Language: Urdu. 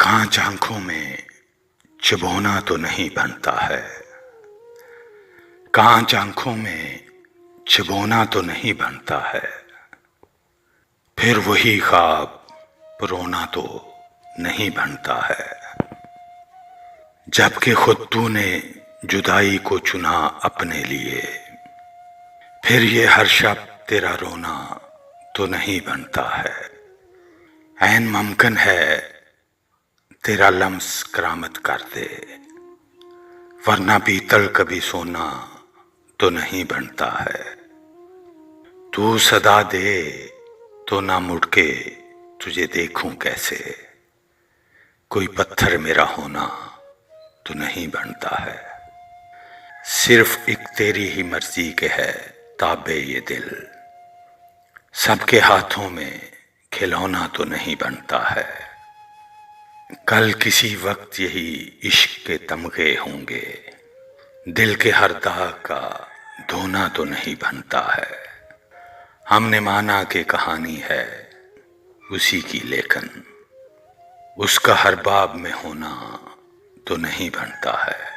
کانچ آنکھوں میں چبونا تو نہیں بنتا ہے، کانچ آنکھوں میں چبونا تو نہیں بنتا ہے، پھر وہی خواب رونا تو نہیں بنتا ہے، جبکہ خود تو نے جدائی کو چنا اپنے لیے، پھر یہ ہر شب تیرا رونا تو نہیں بنتا ہے۔ عین ممکن ہے تیرا لمس کرامت کر دے، ورنہ پیتل کبھی سونا تو نہیں بنتا ہے۔ تو صدا دے تو نہ مڑ کے تجھے دیکھوں کیسے، کوئی پتھر میرا ہونا تو نہیں بنتا ہے۔ صرف ایک تیری ہی مرضی کے ہے تابع یہ دل، سب کے ہاتھوں میں کھلونا تو نہیں بنتا ہے۔ کل کسی وقت یہی عشق کے تمغے ہوں گے، دل کے ہر داغ کا دھونا تو نہیں بنتا ہے۔ ہم نے مانا کہ کہانی ہے اسی کی، لیکن اس کا ہر باب میں ہونا تو نہیں بنتا ہے۔